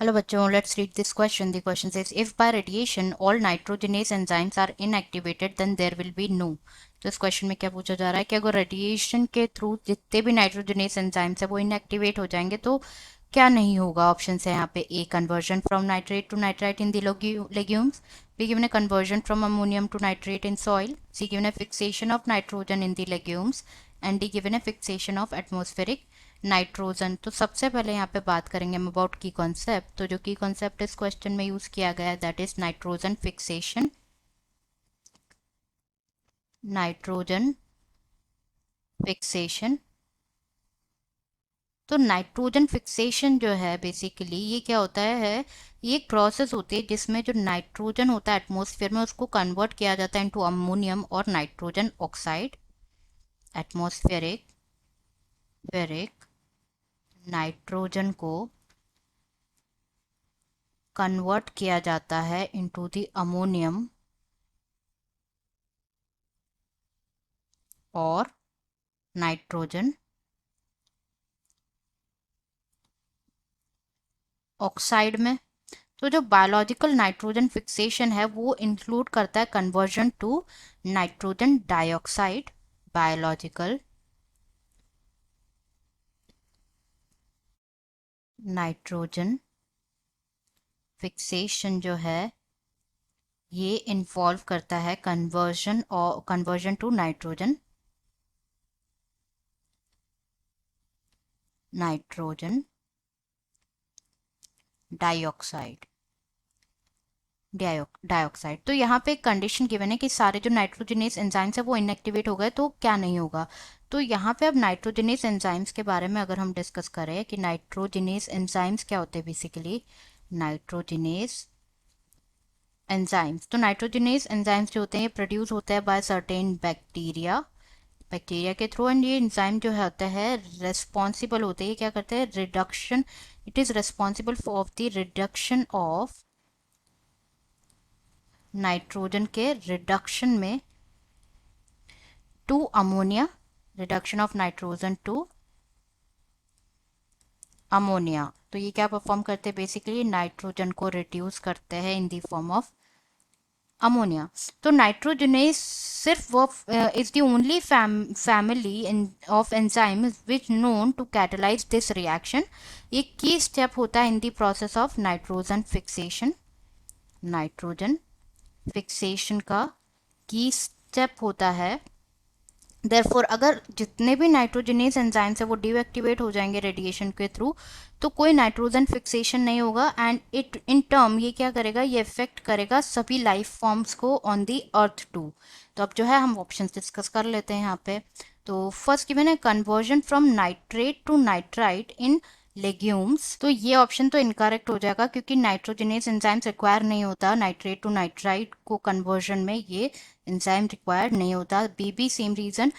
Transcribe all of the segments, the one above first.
Hello bachcho, let's read this question. The question says, if by radiation all nitrogenase enzymes are inactivated, then there will be no. तो इस question में क्या पूछा जा रहा है कि अगर रेडिएशन के थ्रू जितने भी नाइट्रोजनेस एंजाइम्स है वो इनएक्टिवेट हो जाएंगे तो क्या नहीं होगा। ऑप्शन है यहाँ पे a conversion from nitrate to nitrite in the legumes, be given a conversion from ammonium to nitrate in soil, C given a fixation of nitrogen in the legumes, and D given a fixation of atmospheric nitrogen. तो सबसे पहले यहाँ पे बात करेंगे हम about की concept. तो जो की कॉन्सेप्ट इस क्वेश्चन में यूज किया गया है that is nitrogen fixation. Nitrogen fixation. तो नाइट्रोजन फिक्सेशन जो है बेसिकली ये क्या होता है, ये एक प्रोसेस होती है जिसमें जो नाइट्रोजन होता है एटमॉस्फेयर में उसको कन्वर्ट किया जाता है इनटू अमोनियम और nitrogen oxide. Atmospheric ferric nitrogen को कन्वर्ट किया जाता है इनटू द अमोनियम और नाइट्रोजन ऑक्साइड में। तो जो बायोलॉजिकल नाइट्रोजन फिक्सेशन है वो इंक्लूड करता है conversion to nitrogen dioxide. Biological nitrogen fixation जो है ये इन्वॉल्व करता है conversion to nitrogen dioxide dioxide. तो यहाँ पे एक कंडीशन गिवन है कि सारे जो नाइट्रोजनेस एंजाइम्स है वो इनएक्टिवेट हो गए तो क्या नहीं होगा। तो यहाँ पे अब नाइट्रोजनेस एंजाइम्स के बारे में अगर हम डिस्कस करें कि नाइट्रोजनेस एंजाइम्स क्या होते हैं बेसिकली। नाइट्रोजनेस एंजाइम्स, तो नाइट्रोजनेस एंजाइम्स जो होते हैं ये प्रोड्यूस होते हैं बाय सर्टेन बैक्टीरिया के थ्रू। एंड ये एंजाइम जो है होता है रेस्पॉन्सिबल होते हैं, क्या करते हैं reduction, it is responsible for the reduction of nitrogen के रिडक्शन में to ammonia, reduction of nitrogen to ammonia. तो ये क्या परफॉर्म करते हैं बेसिकली नाइट्रोजन को रिड्यूस करते हैं in the form of ammonia. तो नाइट्रोजनेस सिर्फ वो is the only family of enzyme which known to catalyse this reaction. ये की स्टेप होता है in the process of nitrogen fixation. Nitrogen fixation का की स्टेप होता है। देयरफॉर अगर जितने भी नाइट्रोजनेस एंजाइम्स है वो डीएक्टिवेट हो जाएंगे रेडिएशन के थ्रू तो कोई नाइट्रोजन फिक्सेशन नहीं होगा। एंड इट इन टर्म ये क्या करेगा, ये इफेक्ट करेगा सभी लाइफ फॉर्म्स को ऑन दी अर्थ टू। तो अब जो है हम ऑप्शन डिस्कस कर लेते हैं यहाँ पे। तो फर्स्ट गिवन है conversion from nitrate to nitrite in legumes. तो ये ऑप्शन तो इनकरेक्ट हो जाएगा क्योंकि नाइट्रोजनेस एंजाइम्स रिक्वायर नहीं होता नाइट्रेट टू नाइट्राइट को कन्वर्जन में, ये एंजाइम रिक्वायर्ड नहीं होता। बी भी same reason,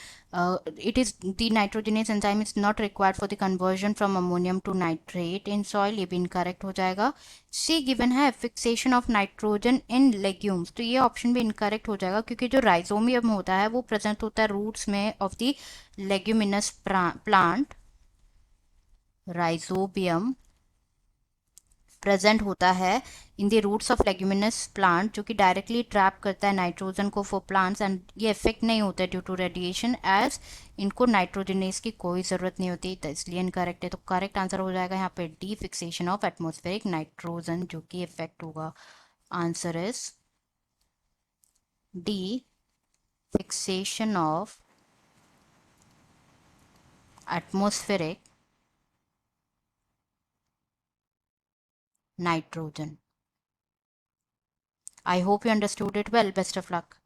it is the nitrogenase enzyme is not required for the conversion from ammonium to nitrate in soil, ये भी इनकरेक्ट हो जाएगा। सी गिवन है fixation of nitrogen in legumes, तो ये ऑप्शन भी इनकरेक्ट हो जाएगा क्योंकि जो राइजोमियम होता है वो प्रेजेंट होता है रूट्स में of the leguminous plant. Rhizobium present होता है in the roots of leguminous plant जो कि डायरेक्टली ट्रैप करता है नाइट्रोजन को फॉर प्लांट्स। एंड ये इफेक्ट नहीं होता है ड्यू टू रेडिएशन एज इनको नाइट्रोजनेस की कोई ज़रूरत नहीं होती, तो इसलिए इनकरेक्ट है। तो करेक्ट आंसर हो जाएगा यहाँ पे D fixation of atmospheric nitrogen जो कि इफेक्ट होगा। Answer is D fixation of atmospheric nitrogen. I hope you understood it well. Best of luck.